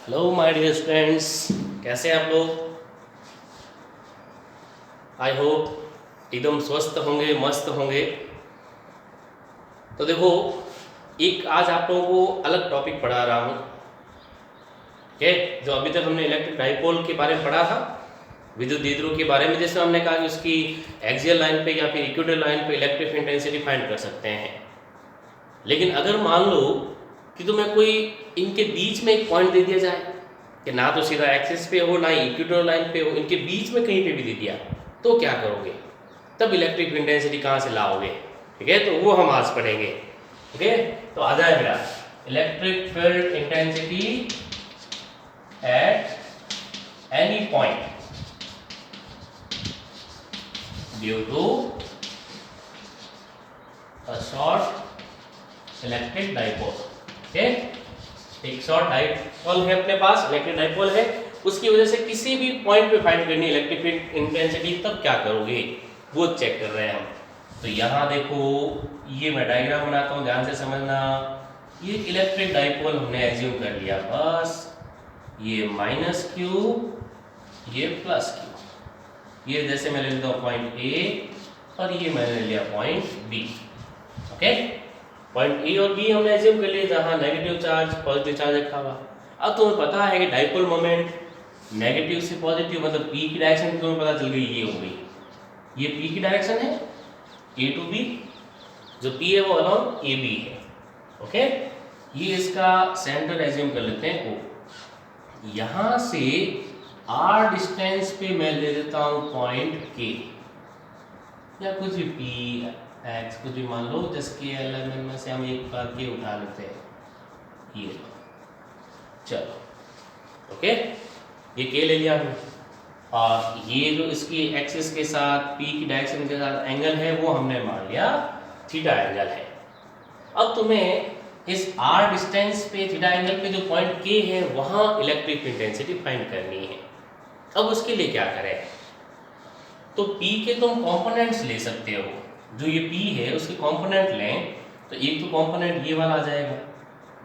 Hello my dear students, कैसे हैं आप लोग। आई होप एकदम स्वस्थ होंगे, मस्त होंगे। तो देखो, एक आज आप लोगों को अलग टॉपिक पढ़ा रहा हूँ। ओके, जो अभी तक हमने इलेक्ट्रिक डाइपोल के बारे में पढ़ा था, विद्युत द्विध्रुव के बारे में, जैसे हमने कहा कि उसकी एक्सियल लाइन पे या फिर इक्वेटोरियल लाइन पे इलेक्ट्रिक इंटेंसिटी फाइंड कर सकते हैं। लेकिन अगर मान लो कि तुम्हें कोई इनके बीच में एक पॉइंट दे दिया जाए कि ना तो सीधा एक्सिस पे हो ना ही इक्वेटोरियल लाइन पे हो, इनके बीच में कहीं पे भी दे दिया, तो क्या करोगे? तब इलेक्ट्रिक इंटेंसिटी कहाँ से लाओगे? ठीक है, तो वो हम आज पढ़ेंगे। ओके, तो आ जाए मेरा electric field intensity at any point due to a short electric dipole. Okay, एक शॉर्ट डाइपोल है अपने पास, इलेक्ट्रिक डाइपोल है, उसकी वजह से किसी भी पॉइंट पे फाइंड करनी इलेक्ट्रिक फील्ड इंटेंसिटी, तब क्या करोगे वो चेक कर रहे हैं हम। तो यहाँ देखो, ये मैं डायग्राम बनाता हूँ, ध्यान से समझना। ये इलेक्ट्रिक डाइपोल हमने एज्यूम कर लिया, बस ये माइनस क्यू, ये प्लस क्यू, ये जैसे मैं ले लेता हूँ पॉइंट ए और ये मैंने ले लिया point B. Okay, point A और बी हमने एज्यूम कर लिया, जहाँ नेगेटिव चार्ज पॉजिटिव चार्ज रखा हुआ। अब तुम्हें पता है कि डाइपोल मोमेंट नेगेटिव से पॉजिटिव, मतलब पी की डायरेक्शन तुम्हें पता चल गई, ये हो गई, ये पी की डायरेक्शन है, ए टू बी, जो पी है वो अलॉन्ग ए बी है। ओके, ये इसका सेंटर एज्यूम कर लेते हैं ओ। यहाँ से आर डिस्टेंस पे मैं ले देता हूँ पॉइंट के, या कुछ भी पी एक्स कुछ भी मान लो, जिसके एलिमेंट में से हम एक बार के उठा लेते हैं, ये चलो। ओके, ये के ले लिया हमने, और ये जो इसकी एक्सिस के साथ पी की डायरेक्शन के साथ एंगल है वो हमने मान लिया थीटा एंगल है। अब तुम्हें इस आर डिस्टेंस पे थीटा एंगल पे जो पॉइंट के है वहां इलेक्ट्रिक इंटेंसिटी फाइंड करनी है। अब उसके लिए क्या करें? तो पी के तुम कंपोनेंट्स ले सकते हो, जो ये पी है उसके कंपोनेंट लें, तो एक तो कंपोनेंट ये वाला आ जाएगा,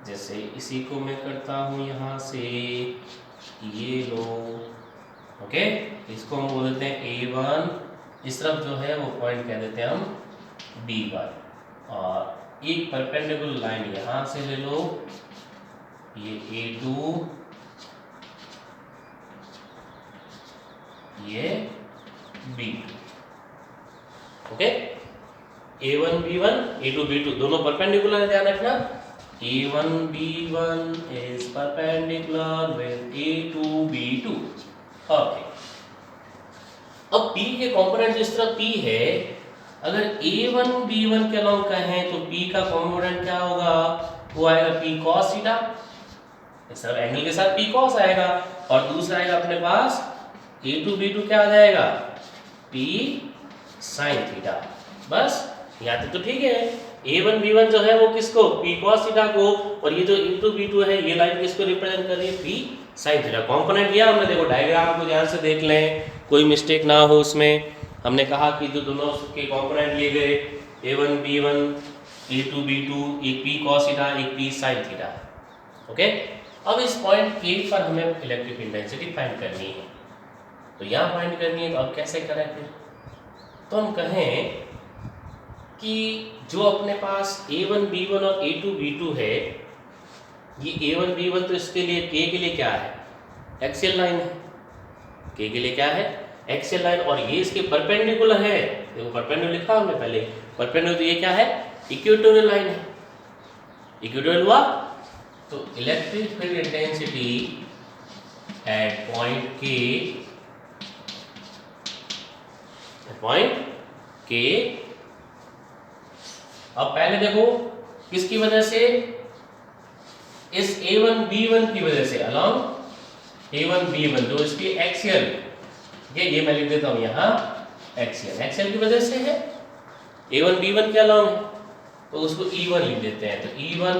जैसे इसी को मैं करता हूँ यहाँ से, ये लो। ओके, इसको हम बोल देते हैं A1, इस तरफ जो है वो पॉइंट कह देते हैं हम B1, और एक परपेंडिकुलर लाइन यहाँ से ले लो, ये A2, ये B2। Okay, A1 B1, A2 B2 दोनों परपेंडिकुलर है, ध्यान रखना। A1 B1 is perpendicular with A2 B2। Okay, अब P के कंपोनेंट जिस तरह P है, अगर A1 B1 के अलॉन्ग कहें तो P का कंपोनेंट क्या होगा? वो आएगा P cos थीटा, इस तरह एंगल के साथ P cos आएगा, और दूसरा आएगा अपने पास A2 B2 क्या आ जाएगा? P sin theta. बस यहाँ तक तो ठीक है। A1 B1 जो है वो किसको? P cos थीटा को, और ये जो A2 B2 है ये लाइन किसको रिप्रेजेंट कर रही है? P sin theta. कंपोनेंट लिया हमने, देखो डायग्राम को ध्यान से देख लें, कोई मिस्टेक ना हो उसमें। हमने कहा कि जो दोनों के कंपोनेंट लिए गए, A1 B1 A2 B2, एक P cos थीटा एक P sin थीटा। ओके, अब इस पॉइंट K पर हमें इलेक्ट्रिक इंटेंसिटी फाइंड करनी है, तो यहाँ फाइंड करनी है, तो अब कैसे करें फिर? तो हम कहें कि जो अपने पास A1 B1 और A2 B2 है, ये A1 B1 तो इसके लिए K के लिए क्या है? एक्सियल लाइन है। K के लिए क्या है? एक्सियल लाइन, और ये इसके परपेंडिकुलर है, देखो परपेंडिकुलर लिखा हमने पहले, परपेंडिकुलर, तो ये क्या है? इक्वेटोरियल लाइन है। इक्वेटोरियल हुआ, तो electric field intensity eight point के, अब पहले देखो किसकी वजह से? इस A1 B1 की वजह से, अलॉन्ग A1 B1 जो इसकी एक्सियल, ये मैं लिख देता हूं यहाँ एक्सियल की वजह से है, A1 B1 के अलॉन्ग है, तो उसको E1 लिख देते हैं, तो E1।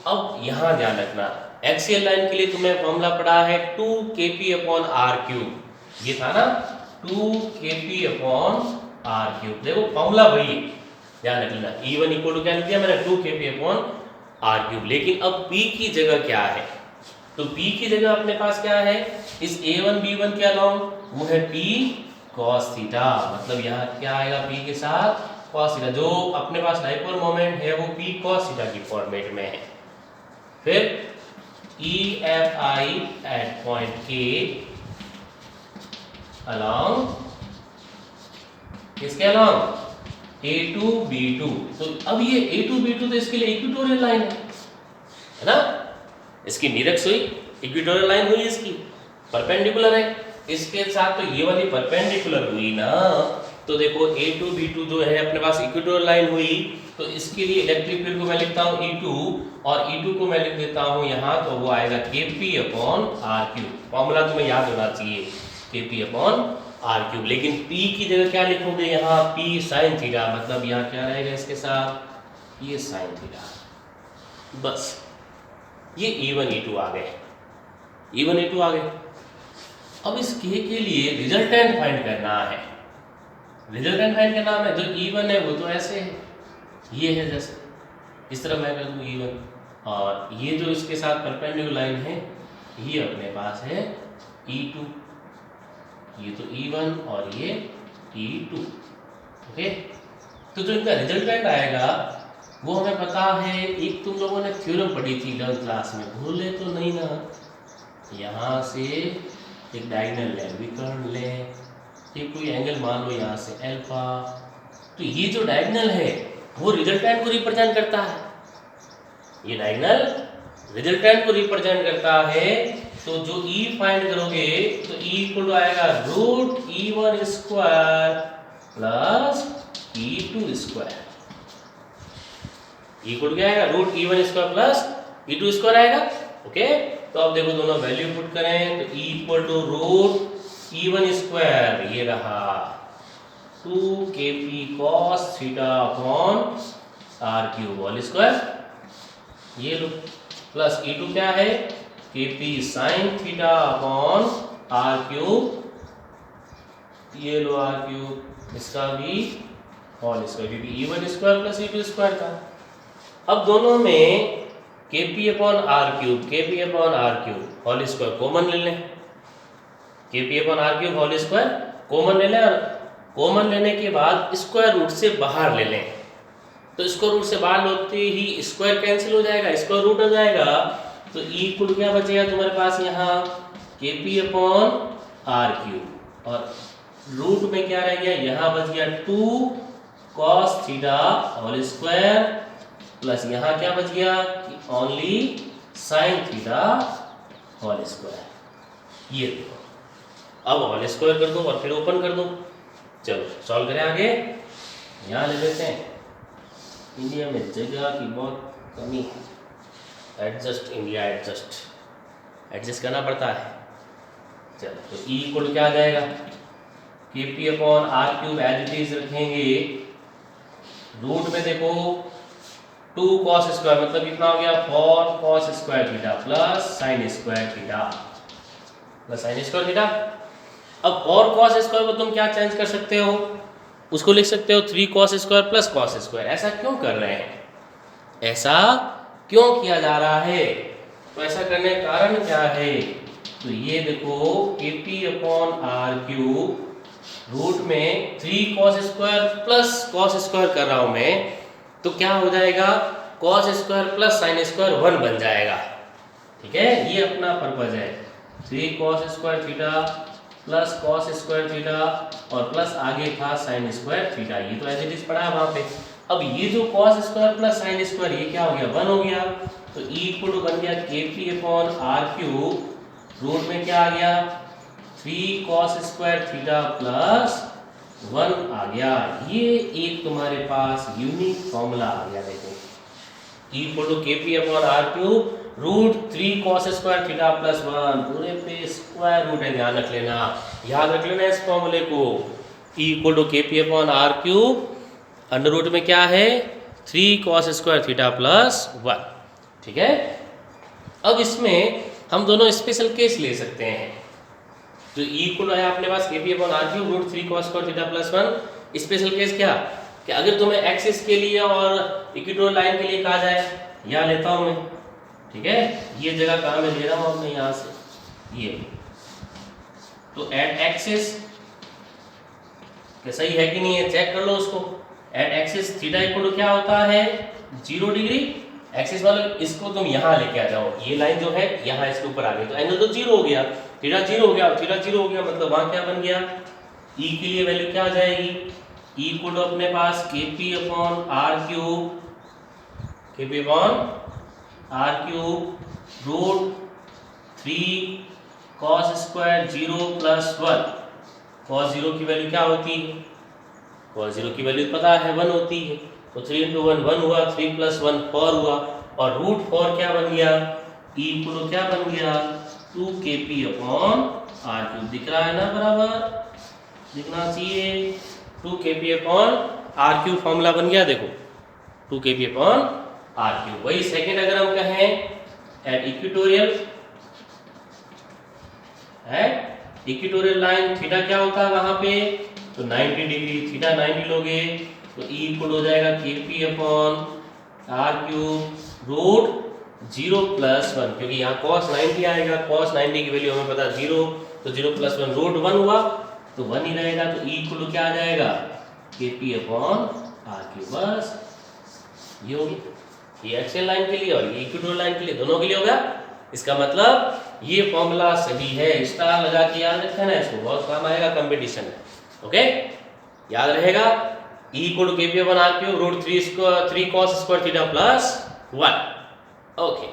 अब यहाँ ध्यान रखना, एक्सियल लाइन के लिए तुम्हें फॉर्मूला पढ़ा है 2kp/r³, ये था ना 2kp/r³, देखो फॉर्मूला वही, ध्यान रख लेना। E1 इक्वल टू क्या लिख दिया मैंने? 2kp/r³, लेकिन अब P की जगह क्या है? तो P की जगह अपने पास क्या है, इस A1 B1 के अलोंग वो है P cos थीटा, मतलब यहाँ क्या आएगा P के साथ cos थीटा, जो अपने पास डाइपोल मोमेंट है वो P cos थीटा की फॉर्मेट में है। फिर EFI at point K along, किसके अलोंग, A2 B2। तो अब ये A2 B2 तो इसके लिए इक्वेटोरियल लाइन है ना, इसकी निरक्ष हुई, इक्वेटोरियल लाइन हुई, इसकी परपेंडिकुलर है इसके साथ, तो ये वाली परपेंडिकुलर हुई ना, तो देखो A2 B2 जो है अपने पास इक्वेटोरियल लाइन हुई, तो इसके लिए इलेक्ट्रिक फील्ड को मैं लिखता हूँ E2 और E2 को मैं लिख देता हूँ यहाँ, तो वो आएगा KP/R3। फॉर्मूला तुम्हें याद होना चाहिए, KP/R3। लेकिन P की जगह क्या लिखोगे यहाँ, P sin थीटा, मतलब यहाँ क्या रहेगा इसके साथ, ये sin थीटा। बस ये E1 E2 आ गए, E1 E2 आ गए। अब इस K के लिए रिजल्टेंट फाइंड करना है, रिजल्टेंट फाइंड करना है। जो E1 है वो तो ऐसे है, ये है जैसे, इस तरह मैं कर दूँ E1, और ये जो इसके साथ परपेंडिकुलर लाइन है ये अपने पास है E2, ये तो E1 और ये E2। ओके, तो जो इनका रिजल्टेंट आएगा वो हमें पता है, एक तुम लोगों ने थ्योरम पढ़ी थी 11th क्लास में, भूले तो नहीं ना। यहाँ से एक डायगोनल ले, विकर्ण ले, ये कोई एंगल मान लो यहाँ से अल्फा, तो ये जो डायगोनल है वो रिजल्टेंट को रिप्रेजेंट करता है, ये डायगोनल रिजल्टेंट को रिप्रेजेंट करता है। तो जो E फाइंड करोगे तो E इक्वल टू आएगा root E1 square plus E2 square, equal क्या आएगा, root E1 square plus E2 square आएगा। ओके, तो अब देखो दोनों वैल्यू पुट करें तो E equal to root E1 square, ये रहा 2kp cos theta upon R³ whole square, ये लो, प्लस E2 क्या है, kp sin theta upon R³, ये लो R³, इसका भी होल स्क्वायर, क्योंकि E1 square plus E2 square था। अब दोनों में kp/R³ होल स्क्वायर कॉमन ले लें, kp/R³ होल स्क्वायर कॉमन ले लें, और कॉमन लेने के बाद स्क्वायर रूट से बाहर ले लें, तो स्क्वायर रूट से बाहर होते ही स्क्वायर कैंसिल हो जाएगा, स्क्वायर रूट हो जाएगा, तो E इक्वल क्या बचेगा तुम्हारे पास यहाँ, kp/R³, और रूट में क्या रह गया, यहाँ बच गया 2 cos theta whole square, plus यहाँ क्या बच गया, only sin theta whole square. ये देखो, अब होल स्क्वायर कर दो और फिर ओपन कर दो। चलो सॉल्व करें आगे, यहाँ ले लेते हैं, इंडिया में जगह की बहुत कमी है, एडजस्ट इंडिया, एडजस्ट करना पड़ता है। चलो तो E इक्वल क्या आ जाएगा, kp/R³ एज इट इज रखेंगे, रूट में देखो 2 cos स्क्वायर, मतलब कितना हो गया 4 cos square theta plus sin square theta, plus sin square theta. अब और cos स्क्वायर को तुम क्या चेंज कर सकते हो, उसको लिख सकते हो 3 cos square plus cos square. ऐसा क्यों कर रहे हैं, ऐसा क्यों किया जा रहा है, तो ऐसा करने का कारण क्या है, तो ये देखो kp/R³ रूट में 3 cos square plus cos square कर रहा हूं मैं, तो क्या हो जाएगा, cos square plus sin square 1 बन जाएगा। ठीक है, ये अपना पर्पज है, 3 cos square theta plus cos square theta और प्लस आगे था sin स्क्वायर थीटा, ये तो एज इट इज पड़ा है वहां पे। अब ये जो cos square plus sin square ये क्या हो गया, 1 हो गया, तो E इक्वल टू बन गया kp/R³ रूट में क्या आ गया 3 cos स्क्वायर थीटा प्लस 1 आ गया। ये एक तुम्हारे पास यूनिक फॉर्मूला आ गया, देखो E equal to kp/R³ root 3 cos square theta plus 1, पूरे पे स्क्वायर रूट है, ध्यान रख लेना, याद रख लेना इस फॉर्मूले को। E equal to kp/R³ under root में क्या है 3 cos स्क्वायर थीटा प्लस 1। ठीक है, अब इसमें हम दोनों स्पेशल केस ले सकते हैं, जो E इक्वल है अपने पास kp/R³ root 3 cos square theta plus 1। Special case क्या, कि अगर तुम्हें एक्सिस के लिए और इक्वेटोरियल लाइन के लिए कहा जाए, यहाँ लेता हूँ मैं, ठीक है, ये जगह कहाँ में ले रहा हूँ अब मैं यहाँ से, ये तो एट एक्सिस क्या सही है कि नहीं है, चेक कर लो उसको। At axis theta equal to क्या होता है 0 डिग्री, एक्सिस वाले इसको तुम यहाँ लेके आ जाओ, ये लाइन जो है यहाँ इसके ऊपर आ गई तो एंगल तो 0 हो गया, थीटा 0 हो गया, थीटा 0 हो गया मतलब वहां क्या बन गया, ई के लिए वैल्यू क्या आ जाएगी, ई इक्वल टू अपने पास kp upon r cube, kp upon r cube root 3 cos square 0 plus 1, cos 0 की वैल्यू क्या होती है, cos 0 की वैल्यू पता है 1 होती है, तो 3 into 1 1 हुआ, 3 plus 1 4 हुआ, और रूट 4 क्या बन गया, e इक्वल क्या बन गया 2kp अपॉन r क्यूब, दिख रहा है ना, बराबर दिखना चाहिए, 2kp upon r cube formula बन गया, देखो 2kp अपॉन r क्यूब। वही सेकंड अगर हम कहें एट इक्वेटोरियल है, इक्वेटोरियल लाइन थीटा क्या होता है वहां पे, तो 90 डिग्री, थीटा 90 लोगे तो ई इक्वल हो जाएगा kp upon r cube root 0 plus 1, क्योंकि यहाँ cos 90 आएगा, cos 90 की वैल्यू हमें पता 0, तो 0 प्लस 1 रूट 1 हुआ तो 1 ही रहेगा, तो ई इक्वल क्या आ जाएगा kp अपॉन r क्यूब, बस ये होगी, ये एक्सियल लाइन के लिए और ये इक्वेटोरियल लाइन के लिए, दोनों के लिए होगा। इसका मतलब ये फॉर्मूला सही है, स्टार लगा के याद रखना है, इसको बहुत काम आएगा कंपटीशन में। ओके, याद रहेगा E equal to kp upon r cube root 3 cos square theta plus 1। Okay.